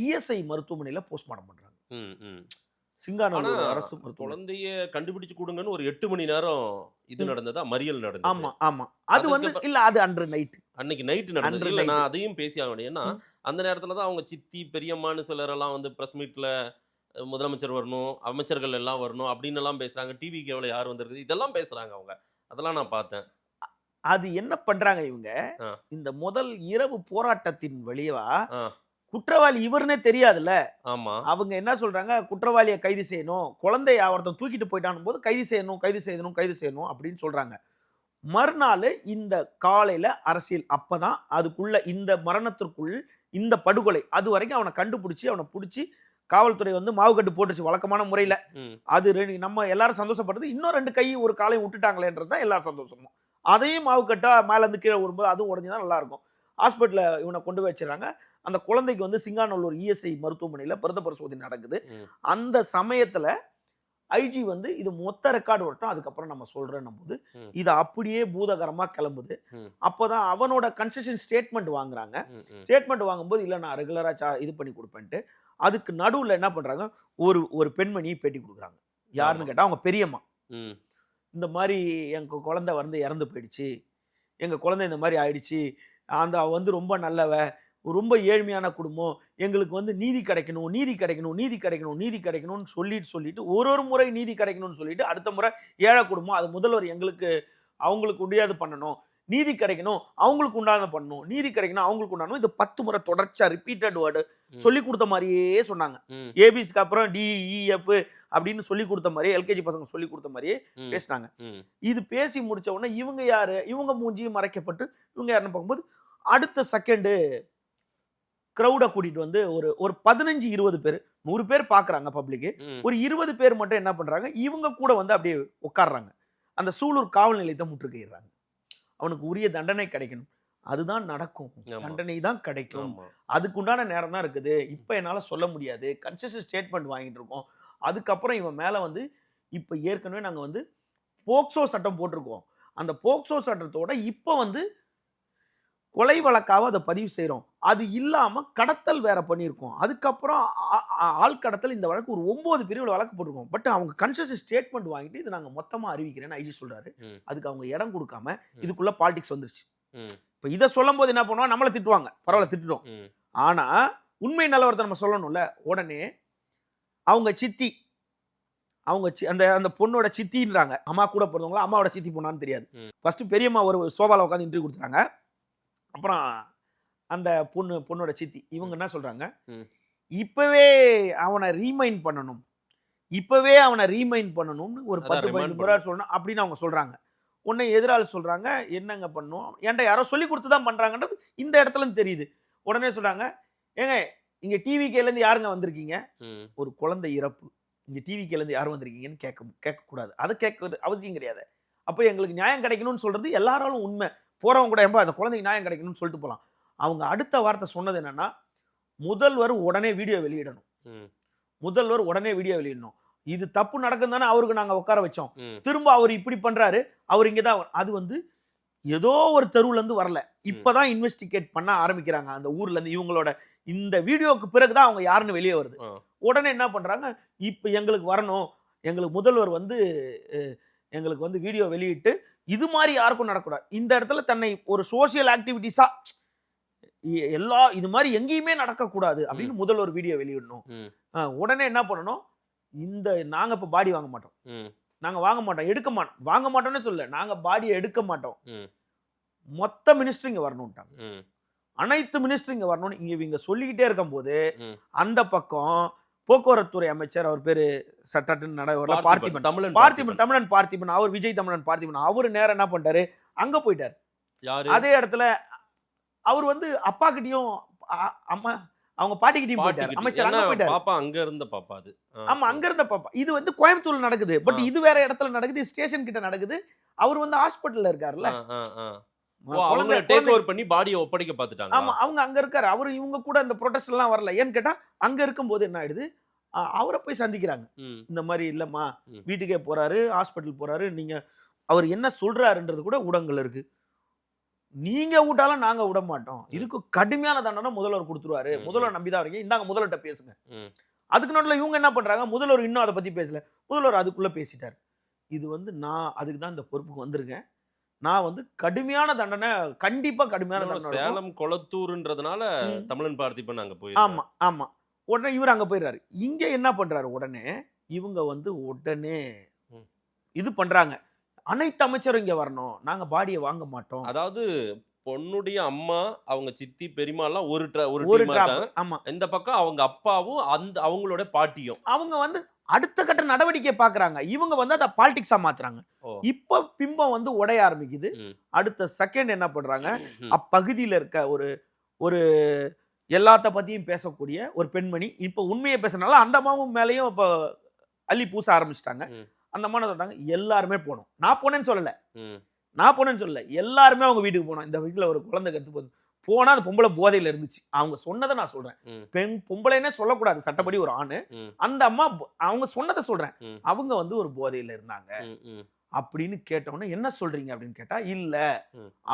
இஎஸ்ஐ மருத்துவமனையில் போஸ்ட்மார்ட்டம் பண்றாங்க. சிங்காநல்லூர் அரசு குழந்தைய கண்டுபிடிச்சு கொடுங்கன்னு ஒரு 8 மணி நேரம் இது நடந்ததா, மறியல் நடந்தது. ஆமா ஆமா, அது வந்து இல்ல, அது அன்னைக்கு நைட் நடந்தது. இல்ல, நான் அதையும் பேசி ஆக வேண்டிய, ஏன்னா அந்த நேரத்துல தான் அவங்க சித்தி பெரியம்மான்னு சிலரெல்லாம் வந்து பிரஸ் மீட்ல முதலமைச்சர் வரணும், அமைச்சர்கள் எல்லாம் வரணும் அப்படின்னு எல்லாம் பேசுறாங்க. டிவி கேவல யார் வந்திருக்குது இதெல்லாம் பேசுறாங்க அவங்க. அதெல்லாம் நான் பார்த்தேன். அது என்ன பண்றாங்க இவங்க, இந்த முதல் இரவு போராட்டத்தின் வழியா குற்றவாளி இவருனே தெரியாதுல்ல. ஆமா, அவங்க என்ன சொல்றாங்க, குற்றவாளியை கைது செய்யணும், குழந்தைய ஒருத்தன் தூக்கிட்டு போயிட்டான் போது கைது செய்யணும் அப்படின்னு சொல்றாங்க. மறுநாள் இந்த காலையில அரசியல், அப்பதான் அதுக்குள்ள இந்த மரணத்திற்குள் இந்த படுகொலை அது வரைக்கும் அவனை கண்டுபிடிச்சி அவனை பிடிச்சி காவல்துறை வந்து மாவுக்கட்டு போட்டுச்சு வழக்கமான முறையில. அது நம்ம எல்லாரும் சந்தோஷப்பட்டது. இன்னும் 2 கை ஒரு காலையும் விட்டுட்டாங்களேன்றது தான் எல்லா சந்தோஷமும். அதையும் மாவுக்கட்டா மேல இருந்து கீழே வரும்போது அதுவும் உடஞ்சுதான் நல்லா இருக்கும். ஹாஸ்பிட்டலில் இவனை கொண்டு போய் வச்சிடறாங்க. அந்த குழந்தைக்கு வந்து சிங்காநல்லூர் இஎஸ்ஐ மருத்துவமனையில் பிரத பரிசோதனை நடக்குது. அந்த சமயத்தில் ஐஜி வந்து இது மொத்த ரெக்கார்டு வரட்டும், அதுக்கப்புறம் நம்ம சொல்றேன்னும் போது இது அப்படியே பூதகரமாக கிளம்புது. அப்போதான் அவனோட கன்செஷன் ஸ்டேட்மெண்ட் வாங்குறாங்க. ஸ்டேட்மெண்ட் வாங்கும்போது இல்லை நான் ரெகுலராக இது பண்ணி கொடுப்பேன்ட்டு அதுக்கு நடுவில் என்ன பண்ணுறாங்க, ஒரு பெண்மணி பேட்டி கொடுக்குறாங்க. யாருன்னு கேட்டால் அவங்க பெரியம்மா. இந்த மாதிரி எங்கள் குழந்தை வந்து இறந்து போயிடுச்சு, எங்கள் குழந்தை இந்த மாதிரி ஆயிடுச்சு, அந்த வந்து ரொம்ப நல்லவ, ரொம்ப ஏழ்மையான குடும்பம், எங்களுக்கு வந்து நீதி கிடைக்கணும்னு சொல்லிட்டு ஒரு முறை நீதி கிடைக்கணும்னு சொல்லிட்டு அடுத்த முறை ஏழை குடும்பம், அது முதல்வர் அவங்களுக்கு உடையாது பண்ணணும், நீதி கிடைக்கணும் அவங்களுக்கு உண்டான பண்ணணும், நீதி கிடைக்கணும் அவங்களுக்கு உண்டானணும். இது 10 முறை தொடர்ச்சியா ரிப்பீட்டட் வேர்டு சொல்லி கொடுத்த மாதிரியே சொன்னாங்க. ஏபிசிக்கு அப்புறம் டிஇஎஃப் அப்படின்னு சொல்லி கொடுத்த மாதிரியே, எல்கேஜி பசங்க சொல்லி கொடுத்த மாதிரியே பேசினாங்க. இது பேசி முடிச்ச உடனே இவங்க யாரு, இவங்க மூஞ்சியும் மறைக்கப்பட்டு இவங்க யாருன்னு பார்க்கும்போது அடுத்த செகண்டு க்ரௌடை கூட்டிட்டு வந்து ஒரு 15-20 பேர், 100 பேர் பார்க்குறாங்க பப்ளிக்கு, ஒரு 20 பேர் மட்டும் என்ன பண்றாங்க, இவங்க கூட வந்து அப்படியே உட்காடுறாங்க. அந்த சூலூர் காவல் நிலையத்தை முற்றுகையிடுறாங்க. அவனுக்கு உரிய தண்டனை கிடைக்கணும், அதுதான் நடக்கும், தண்டனை தான் கிடைக்கும், அதுக்குண்டான நேரம் தான் இருக்குது, இப்போ என்னால் சொல்ல முடியாது, கன்செஷன் ஸ்டேட்மெண்ட் வாங்கிட்டு இருக்கோம். அதுக்கப்புறம் இவன் மேலே வந்து இப்போ ஏற்கனவே நாங்கள் வந்து போக்சோ சட்டம் போட்டிருக்கோம். அந்த போக்சோ சட்டத்தோட இப்போ வந்து கொலை வழக்காக அதை பதிவு செய்கிறோம். அது இல்லாமல் கடத்தல் வேற பண்ணியிருக்கோம். அதுக்கப்புறம் ஆள் கடத்தல் இந்த வழக்கு ஒரு 9 பிரிவில் வழக்கு போட்டிருக்கோம். பட் அவங்க கன்செஷன் ஸ்டேட்மெண்ட் வாங்கிட்டு இது நாங்கள் மொத்தமாக அறிவிக்கிறேன்னு ஐஜி சொல்றாரு. அதுக்கு அவங்க இடம் கொடுக்காம இதுக்குள்ள பாலிடிக்ஸ் வந்துருச்சு. இப்போ இதை சொல்லும் போது என்ன பண்ணுவோம், நம்மளை திட்டுவாங்க, பரவாயில்ல திட்டுட்டோம். ஆனால் உண்மை நிலவரத்தை நம்ம சொல்லணும்ல. உடனே அவங்க சித்தி, அந்த பொண்ணோட சித்தின்றாங்க, அம்மா கூட பிறந்தவங்களா அம்மாவோட சித்தி பொண்ணான்னு தெரியாது. ஃபர்ஸ்ட் பெரியம்மா ஒரு சோபாவில் உட்காந்து இன்டர்வியூ கொடுத்துறாங்க. அப்புறம் அந்த பொண்ணோட சித்தி இவங்க என்ன சொல்றாங்க, இப்பவே அவனை ரீமைண்ட் பண்ணணும்னு ஒரு 10-15 முறை சொல்லணும் அப்படின்னு அவங்க சொல்றாங்க. உன்னை எதிராளி சொல்றாங்க, என்னங்க பண்ணும், ஏன்டா யாரோ சொல்லி கொடுத்து தான் பண்றாங்கன்றது இந்த இடத்துல தெரியுது. உடனே சொல்றாங்க, ஏங்க இங்க டிவிகேலேருந்து யாருங்க வந்திருக்கீங்க, ஒரு குழந்தை இறப்பு, இங்க டிவிகேலேருந்து யாரும் வந்திருக்கீங்கன்னு கேட்கக்கூடாது, அதை கேட்கறது அவசியம் கிடையாது. அப்போ எங்களுக்கு நியாயம் கிடைக்கணும்னு சொல்றது எல்லாராலும் உண்மை. போறவங்க கூட ஏன்பா அந்த குழந்தைக்கு நியாயம் கிடைக்கணும்னு சொல்லிட்டு போகலாம். அவங்க அடுத்த வார்த்தை சொன்னது என்னன்னா, முதல்வர் உடனே வீடியோ வெளியிடணும், இது தப்பு நடக்கும் தானே அவருக்கு நாங்கள் உட்கார வச்சோம், திரும்ப அவர் இப்படி பண்றாரு, அவர் இங்கே தான். அது வந்து ஏதோ ஒரு தெருவுல இருந்து வரல, இப்பதான் இன்வெஸ்டிகேட் பண்ண ஆரம்பிக்கிறாங்க அந்த ஊர்ல இருந்து. இவங்களோட இந்த வீடியோக்கு பிறகுதான் அவங்க யாருன்னு வெளியே வருது. உடனே என்ன பண்றாங்க, இப்ப எங்களுக்கு வரணும், எங்களுக்கு முதல்வர் வந்து எங்களுக்கு வந்து வீடியோ வெளியிட்டு இது மாதிரி யாருக்கும் நடக்கூடாது, இந்த இடத்துல தன்னை ஒரு சோசியல் ஆக்டிவிட்டிஸா எல்லா இது மாதிரி எங்கேயுமே நடக்கக்கூடாது அப்படின்னு முதல்வர் வீடியோ வெளியிடணும். உடனே என்ன பண்ணணும், இந்த நாங்க இப்ப பாடி வாங்க மாட்டோம், நாங்க வாங்க மாட்டோம், எடுக்க மாட்டோம், வாங்க மாட்டோம்னு சொல்ல, நாங்க பாடியை எடுக்க மாட்டோம், மொத்த மினிஸ்டர் இங்க வரணும்ட்டாங்க, அனைத்து மினிஸ்டர் இங்க வரணும். இவங்க சொல்லிக்கிட்டே இருக்கும் போது அந்த பக்கம் போக்குவரத்துறை அமைச்சர், அவர் பேரு சட்டன்னு நடவடிக்கை பார்த்திபன், அவர் விஜய் தமிழன் பார்த்திபன், அவரு நேரம் என்ன பண்ணிட்டாரு, அங்க போயிட்டாரு. அதே இடத்துல அவர் வந்து அப்பா கிட்டயும் அம்மா அவங்க பாட்டி கிட்டயும் போயிட்டாரு. அமைச்சர் அங்க போயிட்டாரு. பாப்பா அங்க இருந்த பாப்பா அது. ஆமா, அங்க இருந்த பாப்பா. இது வந்து கோயம்புத்தூர்ல நடக்குது, பட் இது வேற இடத்துல நடக்குது, ஸ்டேஷன் கிட்ட நடக்குது. அவர் வந்து ஹாஸ்பிடல்ல இருக்காருல்ல, அவங்க டேக் ஓவர் பண்ணி பாடியை ஒப்படைக்க பார்த்துட்டாங்க. ஆமா, அவங்க அங்க இருக்காரு. அவரு இவங்க கூட அந்த ப்ரொடெஸ்ட் எல்லாம் வரல. ஏன்னு கேட்டா அங்க இருக்கும்போது என்ன ஆயிடுது, அவரை போய் சந்திக்கிறாங்க. இந்த மாதிரி இல்லம்மா, வீட்டுக்கே போறாரு, ஹாஸ்பிட்டல் போறாரு, நீங்க அவர் என்ன சொல்றாருன்றது கூட ஊடகங்கள் இருக்கு, நீங்க விட்டாலும் நாங்க விட மாட்டோம், இதுக்கு கடுமையான தண்டனை முதல்வர் கொடுத்துருவாரு, முதல்வர் நம்பிதான் வரீங்க, இந்தாங்க முதல்வர்கிட்ட பேசுங்க. அதுக்கு நடுவில் இவங்க என்ன பண்றாங்க, முதல்வர் இன்னும் அதை பத்தி பேசல, முதல்வர் அதுக்குள்ள பேசிட்டாரு. இது வந்து நான் அதுக்கு தான் இந்த பொறுப்புக்கு வந்திருக்கேன், நான் வந்து கடுமையான தண்டனை, கண்டிப்பா கடுமையான தண்டனை. சேலம் கொளத்தூர்ன்றதுனால தமிழன் பார்த்திபன் அங்க போய். ஆமா ஆமா, உடனே இவர் அங்க போயிடுறாரு. இங்க என்ன பண்றாரு, உடனே இவங்க வந்து உடனே இது பண்றாங்க, அனைத்து அமைச்சரும் இங்க வரணும், நாங்க பாடியை வாங்க மாட்டோம். அதாவது பொண்ணுடைய அம்மா, அவங்க சித்தி, பெரியமா எல்லாம் ஒரு ஆமா, இந்த பக்கம் அவங்க அப்பாவும் அந்த அவங்களோட பாட்டியும் அவங்க வந்து அடுத்த கட்ட நடவடிக்கை பாக்குறாங்க. இவங்க வந்து அதை பாலிடிக்ஸா மாத்துறாங்க. இப்ப பிம்பம் வந்து உடைய ஆரம்பிக்குது. அடுத்த செகண்ட் என்ன பண்றாங்க, அப்பகுதியில இருக்க ஒரு எல்லாத்த பத்தியும் பேசக்கூடிய ஒரு பெண்மணி இப்ப உண்மையை பேசுறதுனால அந்த அம்மாவும் மேலேயும் இப்ப அள்ளி பூச ஆரம்பிச்சிட்டாங்க. அந்த அம்மா சொல்றாங்க, எல்லாருமே போனோம், நான் போனேன்னு சொல்லல, எல்லாருமே அவங்க வீட்டுக்கு போனோம். இந்த வீட்டுல ஒரு குழந்தை கருத்து போகுது, போனா அந்த பொம்பளை போதையில இருந்துச்சு. அவங்க சொன்னதை நான் சொல்றேன், பெண் பொம்பளைன்னே சொல்லக்கூடாது சட்டப்படி, ஒரு ஆணு. அந்த அம்மா அவங்க சொன்னதை சொல்றேன், அவங்க வந்து ஒரு போதையில இருந்தாங்க அப்படின்னு கேட்டோன்னே, என்ன சொல்றீங்க அப்படின்னு கேட்டா, இல்ல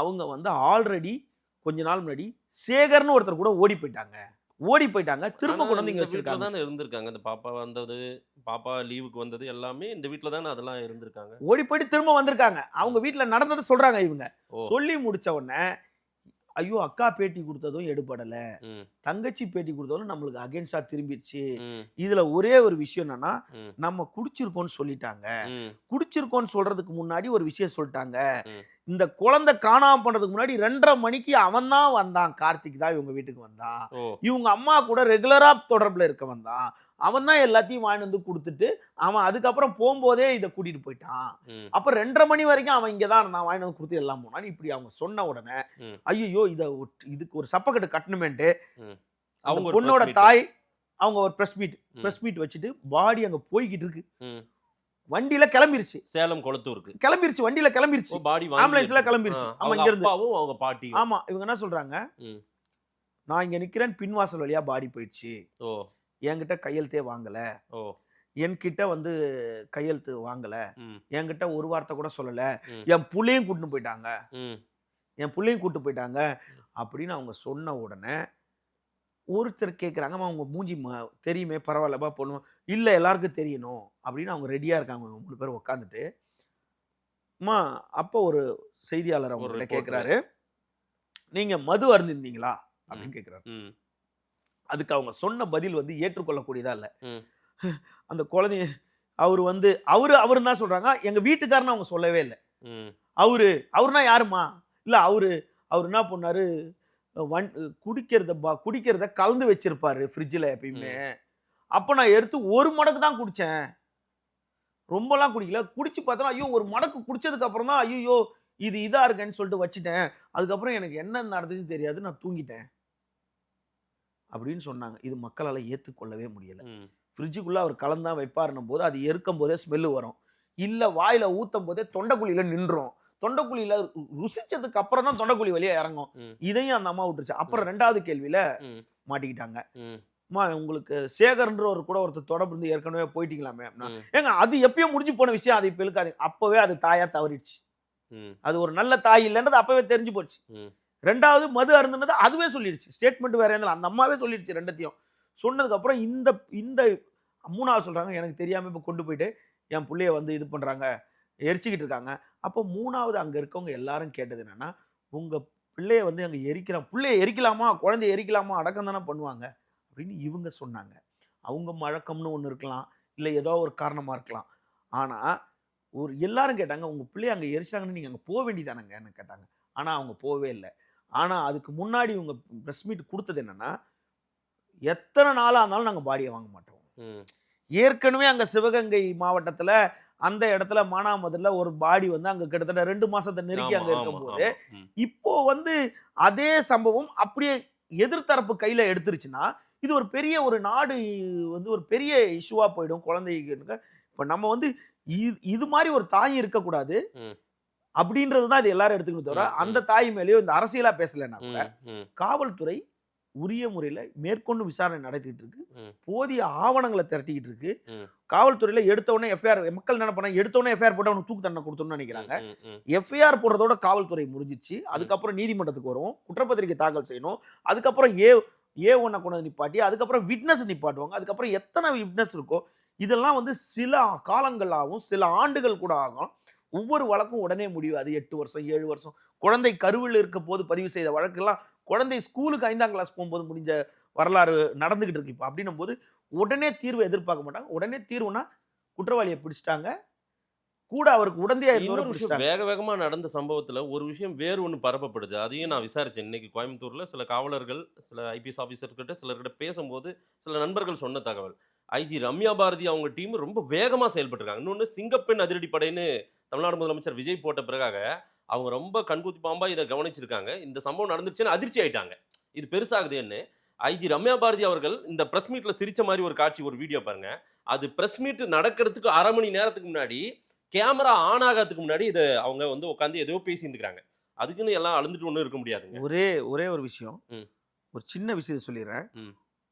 அவங்க வந்து ஆல்ரெடி கொஞ்ச நாள் முன்னாடி சேகர்னு ஒருத்தர் கூட ஓடி போயிட்டாங்க, திரும்ப கொண்டு வந்து இங்க வச்சிருக்காங்க. தானே இருந்திருக்காங்க. அந்த பாப்பா வந்தது, பாப்பா லீவுக்கு வந்தது எல்லாமே இந்த வீட்ல தானே அதெல்லாம் இருந்திருக்காங்க. ஓடி போயிட்டு திரும்ப வந்திருக்காங்க. அவங்க வீட்டுல நடந்ததை சொல்றாங்க. இவங்க சொல்லி முடிச்ச உடனே, ஐயோ அக்கா பேட்டி கொடுத்ததும் எடுபடல, தங்கச்சி பேட்டி கொடுத்ததும் நம்மளுக்கு அகைன்ஸ்டா திரும்பிடுச்சு. இதுல ஒரே ஒரு விஷயம் என்னன்னா, நம்ம குடிச்சிருக்கோம்னு சொல்லிட்டாங்க. குடிச்சிருக்கோம்னு சொல்றதுக்கு முன்னாடி ஒரு விஷயம் சொல்லிட்டாங்க, இந்த குழந்தை காணாம பண்றதுக்கு முன்னாடி 2:30 மணிக்கு அவன் தான் வந்தான், கார்த்திக் தான் இவங்க வீட்டுக்கு வந்தான், இவங்க அம்மா கூட ரெகுலரா தொடர்புல இருக்க வந்தான், அவன் தான் எல்லாத்தையும் வாங்கி வந்து கொடுத்துட்டு அவன் அதுக்கப்புறம் போகும்போதே இதை கூட்டிட்டு போயிட்டான். அப்ப 2:30 மணி வரைக்கும் அவன் இங்கதான் நான் வாங்கி வந்து கொடுத்து எல்லாம் போனான். இப்படி அவங்க சொன்ன உடனே, ஐயோ இதுக்கு ஒரு சப்பக்கட்டு கட்டணுமேன்ட்டு அவங்க பொண்ணோட தாய் அவங்க ஒரு பிரஸ் மீட் வச்சுட்டு பாடி அங்க போய்கிட்டு இருக்கு. வண்டியில கிளம்பிருச்சு, சேலம் கொளத்தூருக்கு கிளம்பிருச்சு, வண்டியில கிளம்பிருச்சு, ஆம்புலன்ஸ்ல கிளம்பிருச்சு. ஆமா, இங்க இருந்து அவங்க பாட்டி. ஆமா, இவங்க என்ன சொல்றாங்க, நான் இங்க நிக்கிறேன், பின்வாசல் வழியா பாடி போயிடுச்சு, என்கிட்ட கையெழுத்தே வாங்கல, என்கிட்ட வந்து கையெழுத்து வாங்கல, என்கிட்ட ஒரு வார்த்தை கூட சொல்லல, என் புள்ளையும் கூட்டிட்டு போயிட்டாங்க அப்படின்னு அவங்க சொன்ன உடனே ஒருத்தர் கேட்குறாங்க, அவங்க மூஞ்சி தெரியுமே, பரவாயில்லப்பா பொண்ணு, இல்லை எல்லாருக்கும் தெரியணும் அப்படின்னு அவங்க ரெடியாக இருக்காங்க. 3 பேர் உட்காந்துட்டு, அம்மா அப்போ ஒரு செய்தியாளர் அவங்கள்ட்ட கேட்குறாரு, நீங்கள் மது அருந்திருந்தீங்களா அப்படின்னு கேட்குறாரு. அதுக்கு அவங்க சொன்ன பதில் வந்து ஏற்றுக்கொள்ளக்கூடியதா இல்லை. அந்த குழந்தைய அவரு தான் சொல்றாங்க, எங்க வீட்டுக்காரன்னு அவங்க சொல்லவே இல்லை. அவருனா யாருமா, இல்லை அவரு என்ன பண்ணாரு, குடிக்கிறத கலந்து வச்சிருப்பாரு ஃப்ரிட்ஜில் எப்பயுமே, அப்போ நான் எடுத்து 1 மடக்கு தான் குடித்தேன், ரொம்பலாம் குடிக்கல, குடிச்சு பார்த்தா ஐயோ 1 மடக்கு குடிச்சதுக்கு அப்புறம் தான் ஐயோ இது இதா இருக்கேன்னு சொல்லிட்டு வச்சுட்டேன், அதுக்கப்புறம் எனக்கு என்ன நடந்துச்சு தெரியாது, நான் தூங்கிட்டேன் அப்படின்னு சொன்னாங்க. இது மக்களால் ஏற்றுக்கொள்ளவே முடியல. ஃப்ரிட்ஜுக்குள்ள அவர் கலந்தான் வைப்பாருன்னும் போது அது எருக்கும் போதே ஸ்மெல்லு வரும், இல்லை வாயில ஊத்தும் போதே தொண்டைக்குழியில நின்றோம், தொண்டைக்குழியில ருசிச்சதுக்கு அப்புறம் தான் தொண்டைக்குழி வழியா இறங்கும். இதையும் அந்த அம்மா விட்டுருச்சு. அப்புறம் 2வது கேள்வியில மாட்டிக்கிட்டாங்க. அம்மா உங்களுக்கு சேகர்ன்ற ஒரு கூட ஒருத்தர் தொடர்பு இருந்து ஏற்கனவே போயிட்டீங்களாமே, ஏங்க அது எப்பயும் முடிஞ்சு போன விஷயம், அது இப்ப இருக்காது, அப்பவே அது தாயா தவறிடுச்சு. அது ஒரு நல்ல தாய் இல்லைன்றது அப்பவே தெரிஞ்சு போச்சு. ரெண்டாவது மது அருந்துனது அதுவே சொல்லிடுச்சு. ஸ்டேட்மெண்ட் வேற எதுவும் அந்த அம்மாவே சொல்லிடுச்சு ரெண்டத்தையும். சொன்னதுக்கு அப்புறம் இந்த மூணாவது சொல்றாங்க எனக்கு தெரியாம இப்ப கொண்டு போயிட்டு என் புள்ளைய வந்து இது பண்றாங்க, எரிச்சுக்கிட்டு இருக்காங்க. அப்போ மூணாவது அங்க இருக்கவங்க எல்லாரும் கேட்டது என்னன்னா, உங்க பிள்ளைய வந்து அங்க எரிக்கிறான், பிள்ளைய எரிக்கலாமா, குழந்தைய எரிக்கலாமா, அடக்கம் தானே பண்ணுவாங்க அப்படின்னு இவங்க சொன்னாங்க. அவங்க மழக்கம்னு ஒன்று இருக்கலாம், இல்லை ஏதோ ஒரு காரணமா இருக்கலாம். ஆனா எல்லாரும் கேட்டாங்க உங்க பிள்ளைய அங்க எரிச்சாங்கன்னு நீங்க அங்க போக வேண்டியதானங்கன்னு கேட்டாங்க. ஆனா அவங்க போவே இல்லை. ஆனா அதுக்கு முன்னாடி இவங்க பிரஸ் மீட் கொடுத்தது என்னன்னா, எத்தனை நாளா இருந்தாலும் நாங்க பாடியை வாங்க மாட்டோம். ஏற்கனவே அங்க சிவகங்கை மாவட்டத்துல அந்த இடத்துல மானாமதுல ஒரு பாடி வந்து அங்க கிட்டத்தட்ட 2 மாசத்தை நெருக்கி அங்க இருக்கும்போது இப்போ வந்து அதே சம்பவம் அப்படியே எதிர்த்தரப்பு கையில எடுத்துருச்சுன்னா இது ஒரு பெரிய ஒரு நாடு வந்து ஒரு பெரிய இஷ்யூவா போயிடும் குழந்தைக்கு. இப்ப நம்ம வந்து இது மாதிரி ஒரு தாய் இருக்கக்கூடாது அப்படின்றதுதான் இது எல்லாரும் எடுத்துக்கணும். தவிர அந்த தாய் மேலேயோ இந்த அரசியலா பேசலைன்னா கூட காவல்துறை உரிய முறையில மேற்கொண்டு விசாரணை நடத்திட்டு இருக்கு, போதிய ஆவணங்களை திரட்டிக்கிட்டு இருக்கு. காவல்துறையில எடுத்த உடனே எஃப்ஐஆர், மக்கள் என்ன பண்ணாங்க, எடுத்த உடனே எஃப்ஐஆர் போட்டு அவனுக்கு தூக்கு தண்டனை கொடுத்தோம்னு நினைக்கிறாங்க. எஃப்ஐஆர் போடுறதோட காவல்துறை முடிஞ்சிச்சு. அதுக்கப்புறம் நீதிமன்றத்துக்கு வரும், குற்றப்பத்திரிகை தாக்கல் செய்யணும். அதுக்கப்புறம் A1 கொண்டு வந்து நிப்பாட்டி அதுக்கப்புறம் விட்னஸ் நிப்பாட்டுவாங்க. அதுக்கப்புறம் எத்தனை விட்னஸ் இருக்கோ இதெல்லாம் வந்து சில காலங்கள் ஆகும், சில ஆண்டுகள் கூட ஆகும். ஒவ்வொரு வழக்கும் உடனே முடியாது. 8 வருஷம் 7 வருஷம். குழந்தை கருவில் இருக்க போது பதிவு செய்த வழக்கெல்லாம் குழந்தை ஸ்கூலுக்கு 5ஆம் கிளாஸ் போகும்போது முடிஞ்ச வரலாறு நடந்துகிட்டு இருக்கு. இப்போ அப்படின்னும் போது உடனே தீர்வு எதிர்பார்க்க மாட்டாங்க. உடனே தீர்வுனா குற்றவாளியை பிடிச்சிட்டாங்க, கூட அவருக்கு உடந்தையா வேகமா நடந்த சம்பவத்துல ஒரு விஷயம் வேறு ஒன்று பரப்பப்படுது. அதையும் நான் விசாரிச்சேன். இன்னைக்கு கோயம்புத்தூர்ல சில காவலர்கள், சில ஐபிஎஸ் ஆஃபீஸர்ஸ் கிட்ட சிலர்கிட்ட பேசும்போது சில நண்பர்கள் சொன்ன தகவல், ஐஜி ரம்யா பாரதி அவங்க டீம் ரொம்ப வேகமா செயல்பட்டுருக்காங்க. இன்னொன்று சிங்கப்பெண் அதிரடி படைன்னு தமிழ்நாடு முதலமைச்சர் விஜய் போட்ட பிறகாக அவங்க ரொம்ப கண்குத்தி பாம்பா இதை கவனிச்சிருக்காங்க. இந்த சம்பவம் நடந்துருச்சுன்னு அதிர்ச்சி ஆயிட்டாங்க, இது பெருசாகுதுன்னு. ஐஜி ரம்யா பாரதி அவர்கள் இந்த பிரஸ் மீட்ல சிரிச்ச மாதிரி ஒரு காட்சி, ஒரு வீடியோ பாருங்க. அது பிரஸ் மீட் நடக்கிறதுக்கு 1/2 மணி நேரத்துக்கு முன்னாடி, கேமரா ஆன் ஆகிறதுக்கு முன்னாடி இதை அவங்க வந்து உட்காந்து ஏதோ பேசியிருந்துக்கிறாங்க. அதுக்குன்னு எல்லாம் அழுந்துட்டு ஒன்றும் இருக்க முடியாதுங்க. ஒரே ஒரு விஷயம், ஒரு சின்ன விஷயத்தை சொல்லிடுறேன்.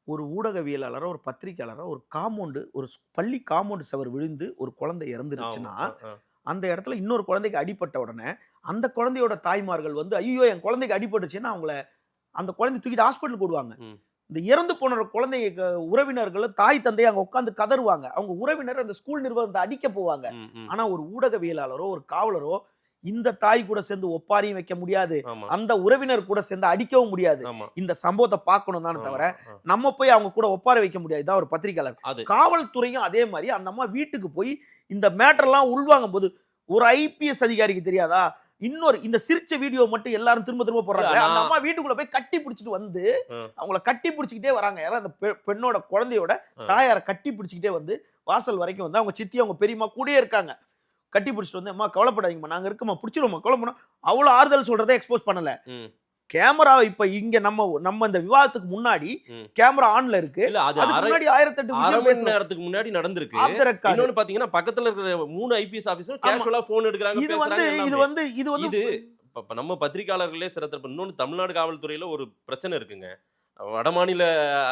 ஒரு ஊடகவியலாளரோ ஒரு பத்திரிகையாளரோ ஒரு காம்பவுண்டு, ஒரு பள்ளி காம்பவுண்டு சவர் விழுந்து ஒரு குழந்தை இறந்துருச்சுன்னா அந்த இடத்துல இன்னொரு குழந்தைக்கு அடிபட்ட உடனே அந்த குழந்தையோட தாய்மார்கள் வந்து ஐயோ என் குழந்தைக்கு அடிபட்டுச்சுன்னா அவங்கள அந்த குழந்தை தூக்கிட்டு ஹாஸ்பிட்டலுக்கு ஓடுவாங்க. இந்த இறந்து போன குழந்தை உறவினர்கள் தாய் தந்தையை அங்க உட்காந்து கதறுவாங்க. அவங்க உறவினர் அந்த ஸ்கூல் நிர்வாகத்தை அடிக்க போவாங்க. ஆனா ஒரு ஊடகவியலாளரோ ஒரு காவலரோ இந்த தாய் கூட சேர்ந்து ஒப்பாரியும் வைக்க முடியாது, அந்த உறவினர் கூட சேர்ந்து அடிக்கவும் முடியாது. இந்த சம்பவத்தை பார்க்கணும் தானே தவிர நம்ம போய் அவங்க கூட ஒப்பாரி வைக்க முடியாது. இதான் ஒரு பத்திரிகையாளர். காவல்துறையும் அதே மாதிரி அந்த அம்மா வீட்டுக்கு போய் இந்த மேட்டர்லாம் உள்வாங்கும் போது ஒரு ஐபிஎஸ் அதிகாரிக்கு தெரியாதா? இன்னொரு இந்த சிரிச்ச வீடியோ மட்டும் எல்லாரும் திரும்ப போடுறாங்க. அந்த அம்மா வீட்டுக்குள்ள போய் கட்டி பிடிச்சிட்டு வந்து அவங்கள கட்டி பிடிச்சிக்கிட்டே வராங்க. யாராவது அந்த பெண்ணோட குழந்தையோட தாயாரை கட்டி பிடிச்சிக்கிட்டே வந்து வாசல் வரைக்கும் வந்து அவங்க சித்தி அவங்க பெரியம்மா கூடயே இருக்காங்க. கட்டி பிடிச்சிட்டு வந்து அம்மா கவலைப்படாதீங்கம்மா, நாங்க இருக்கோம்மா, பிடிச்சிடுவோம்மா, கவலை பண்ணோம். அவ்வளோ ஆறுதல் சொல்றதை எக்ஸ்போஸ் பண்ணல. கேமரா இப்ப இங்க நம்ம இந்த விவாதத்துக்கு முன்னாடி கேமரா ஆன்ல இருக்கு. அதுக்கு முன்னாடி 1008 விஷயம் நேரத்துக்கு முன்னாடி நடந்திருக்கு. இன்னொன்னு பாத்தீங்கன்னா பக்கத்துல இருக்கிற 3 ஐபிஎஸ் ஆபீசரும் கேஷுவலா போன் எடுக்கறாங்க, பேசுறாங்க. இது வந்து நம்ம பத்திரிகையாளர்களே சிறப்பு. இன்னொன்னு தமிழ்நாடு காவல்துறையில ஒரு பிரச்சனை இருக்குங்க. வடமாநில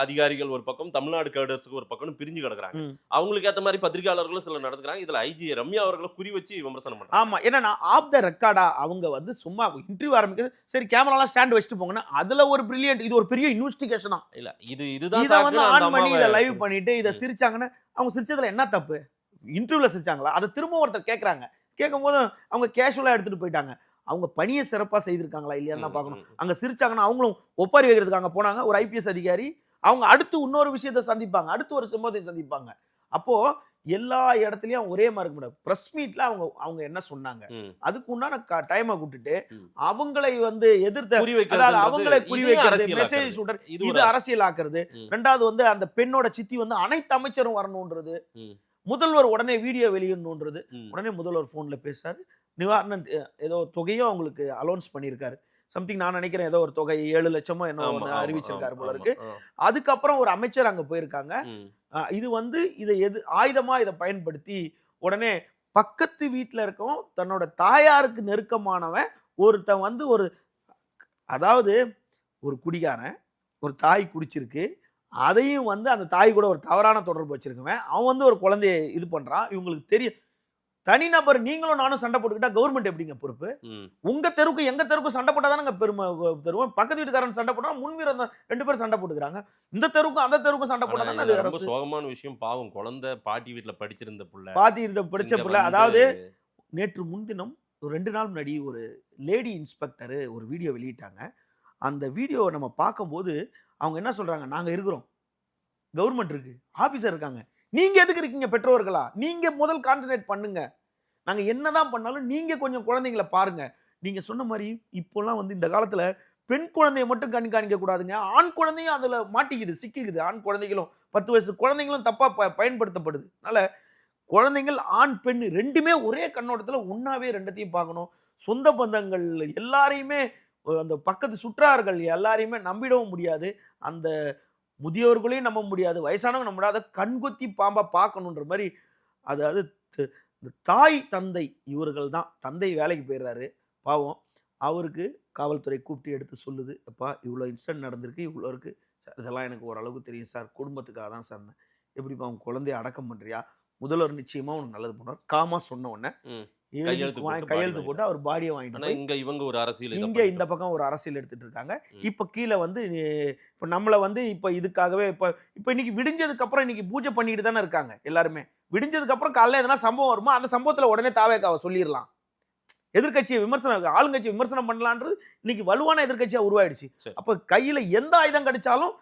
அதிகாரிகள் ஒரு பக்கம், தமிழ்நாடு கேடர்ஸுக்கு ஒரு பக்கம் பிரிஞ்சு கிடக்குறாங்க. அவங்களுக்கு ஏற்ற மாதிரி பத்திரிகையாளர்களும் சில நடந்துக்கிறாங்க. இதுல ஐஜி ரம்யா அவர்களை குறி வச்சு விமர்சனம் பண்றாங்க. ஆமா, ஏன்னா ஆஃப் த ரெக்கார்டா அவங்க வந்து சும்மா இன்டர்வியூ ஆரம்பிக்கிறது, சரி கேமராலாம் ஸ்டாண்ட் வச்சுட்டு போங்கன்னா அதுல ஒரு பிரில்லியன்ட், இது ஒரு பெரிய இன்வெஸ்டிகேஷனா இல்ல, இதுதான் வந்து ஆன் பண்ணி இதை லைவ் பண்ணிட்டு இதை சிரிச்சாங்கன்னா அவங்க சிரிச்சதுல என்ன தப்பு? இன்டர்வியூல சிரிச்சாங்களா? அதை திரும்ப ஒருத்தர் கேட்கறாங்க. கேட்கும் போது அவங்க கேஷுவலா எடுத்துட்டு போயிட்டாங்க. அவங்க பணியை சிறப்பாக செய்திருக்காங்களா இல்லையான்னு தான் பார்க்கணும். அங்கே சிரிச்சாங்கன்னா அவங்களும் ஒப்பாரி வைக்கிறதுக்கு அங்கே போனாங்க. ஒரு ஐபிஎஸ் அதிகாரி அவங்க அடுத்து இன்னொரு விஷயத்தை சந்திப்பாங்க, அடுத்து ஒரு சம்பவத்தை சந்திப்பாங்க. அப்போ எல்லா இடத்துலையும் ஒரே மாதிரி இருக்க முடியாது. ப்ரெஸ் மீட்ல அவங்க என்ன சொன்னாங்க அதுக்கு உண்டான டைமை விட்டுட்டு அவங்களை வந்து எதிர்த்து அவங்களை குறி வைக்கிறது, மெசேஜ் சொல்றது, இது அரசியல் ஆக்குறது. ரெண்டாவது வந்து அந்த பெண்ணோட சித்தி வந்து அனைத்து அமைச்சரும் வரணும்ன்றது, முதல்வர் உடனே வீடியோ வெளியிடணுன்றது. உடனே முதல்வர் போன்ல பேசுறாரு, நிவாரண ஏதோ தொகையும் அவங்களுக்கு அலௌன்ஸ் பண்ணியிருக்காரு. சம்திங் நான் நினைக்கிறேன் ஏதோ ஒரு தொகை 7 லட்சமோ என்ன அறிவிச்சிருக்காரு போல இருக்கு. அதுக்கப்புறம் ஒரு அமைச்சர் அங்க போயிருக்காங்க. இது வந்து இதை ஆயுதமா இதை பயன்படுத்தி உடனே பக்கத்து வீட்டுல இருக்கவும் தன்னோட தாயாருக்கு நெருக்கமானவன் ஒருத்தன் வந்து அதாவது ஒரு குடிகாரன், ஒரு தாய் குடிச்சிருக்கு, அதையும் வந்து அந்த தாய் கூட ஒரு தவறான தொடர்பு வச்சிருக்கவன் அவன் வந்து ஒரு குழந்தைய இது பண்றான். இவங்களுக்கு தெரியும் தனிநபர் நீங்களும் நானும் சண்டை போட்டுக்கிட்டா கவர்மெண்ட் எப்படிங்க பொறுப்பு? உங்க தெருவுக்கு எங்க தெருவுக்கு சண்டை போட்டாதானங்க பெருமை தருவோம். பக்கத்து வீட்டுக்காரன் சண்டை போட்டா முன்வீரம் 2 பேரும் சண்டை போட்டுக்கிறாங்க. இந்த தெருவுக்கும் அந்த தெருவுக்கும் சண்டை போட்டாதானே அது ரொம்ப சோகமான விஷயம். பாவம் குழந்தை பாட்டி வீட்டுல படிச்சிருந்த புள்ள, படிச்ச புள்ள. அதாவது நேற்று முன்தினம் ஒரு 2 நாள் முன்னாடி ஒரு லேடி இன்ஸ்பெக்டர் ஒரு வீடியோ வெளியிட்டாங்க. அந்த வீடியோ நம்ம பார்க்கும்போது அவங்க என்ன சொல்றாங்க, நாங்க இருக்கிறோம், கவர்மெண்ட் இருக்கு, ஆபீசர் இருக்காங்க, நீங்க எதுக்கு இருக்கீங்க பெற்றோர்களா? நீங்க முதல் கான்சன்ட்ரேட் பண்ணுங்க. நாங்க என்னதான் பண்ணாலும் நீங்க கொஞ்சம் குழந்தைங்களை பாருங்க. நீங்க சொன்ன மாதிரி இப்போலாம் வந்து இந்த காலத்துல பெண் குழந்தைய மட்டும் கண்காணிக்க கூடாதுங்க, ஆண் குழந்தையும் அதுல மாட்டிக்குது, சிக்கிக்குது. ஆண் குழந்தைகளும் 10 வயசு குழந்தைங்களும் தப்பா பயன்படுத்தப்படுது. அதனால குழந்தைகள் ஆண் பெண் ரெண்டுமே ஒரே கண்ணோட்டத்தில் ஒன்னாவே ரெண்டத்தையும் பார்க்கணும். சொந்த பந்தங்கள் எல்லாரையுமே, அந்த பக்கத்து சுற்றார்கள் எல்லாரையுமே நம்பிடவும் முடியாது. அந்த முதியோர்களையும் நம்ப முடியாது, வயசானவங்க நம்ப முடியாது. கண்கொத்தி பாம்பா பார்க்கணுன்ற மாதிரி. அதாவது இந்த தாய் தந்தை இவர்கள் தான். தந்தை வேலைக்கு போயிடுறாரு பாவம், அவருக்கு காவல்துறை கூப்பிட்டு எடுத்து சொல்லுது, அப்பா இவ்வளோ இன்சிடென்ட் நடந்திருக்கு, இவ்வளோ இருக்குது சார், இதெல்லாம் எனக்கு ஓரளவுக்கு தெரியும் சார், குடும்பத்துக்காக தான் சார். எப்படிப்பா அவங்க குழந்தைய அடக்கம் பண்ணுறியா? முதல்வர் நிச்சயமா உனக்கு நல்லது பண்ணுவார். காமா சொன்ன உடனே கையெழுத்து போட்டு அவர் பாடியை வாங்கிட்டு இங்க இவங்க ஒரு அரசியல், இங்க இந்த பக்கம் ஒரு அரசியல் எடுத்துட்டு இருக்காங்க. இப்ப கீழே வந்து இப்ப நம்மள வந்து இப்ப இதுக்காகவே இப்ப இன்னைக்கு விடிஞ்சதுக்கு அப்புறம் இன்னைக்கு பூஜை பண்ணிட்டு தானே இருக்காங்க எல்லாருமே. விடிஞ்சதுக்கு அப்புறம் காலைல எதனா சம்பவம் வருமா, அந்த சம்பவத்துல உடனே தாவேக்காவை சொல்லிடலாம். எதிர்கட்சியை விமர்சனம், ஆளுங்கட்சியை விமர்சனம் பண்ணலான்றது இன்னைக்கு வலுவான எதிர்கட்சியா உருவாயிடுச்சு. அப்ப கையில எந்த ஆயுதம் கிடைச்சாலும்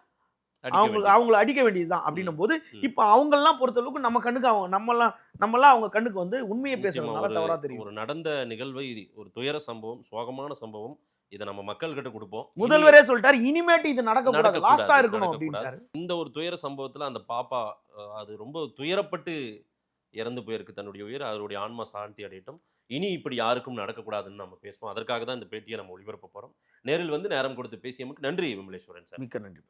அவங்கள அடிக்க வேண்டியதுதான். அப்படின்னும் போது இப்ப அவங்கெல்லாம் பொறுத்தளவுக்கு நம்ம கண்ணுக்கு நம்மெல்லாம் அவங்க கண்ணுக்கு வந்து உண்மையை பேசுறதுனால தவறா தெரியும். ஒரு நடந்த நிகழ்வை, ஒரு துயர சம்பவம், சோகமான சம்பவம், இதை நம்ம மக்கள் கிட்ட கொடுப்போம். முதல்வரே சொல்லிட்டாரு, இனிமேட்டு இது நடக்கக்கூடாது, லாஸ்டா இருக்கணும் அப்படின்ட்டாரு. இந்த ஒரு துயர சம்பவத்துல அந்த பாப்பா அது ரொம்ப துயரப்பட்டு இறந்து போயிருக்கு. தன்னுடைய உயிர், அவருடைய ஆன்மா சாந்தி அடையட்டும். இனி இப்படி யாருக்கும் நடக்கக்கூடாதுன்னு நம்ம பேசுவோம். அதற்காக தான் இந்த பேட்டியை நம்ம ஒளிபரப்ப போறோம். நேரில் வந்து நேரம் கொடுத்து பேசியமுக்கு நன்றி விமலேஸ்வரன் சார். மிக்க நன்றி.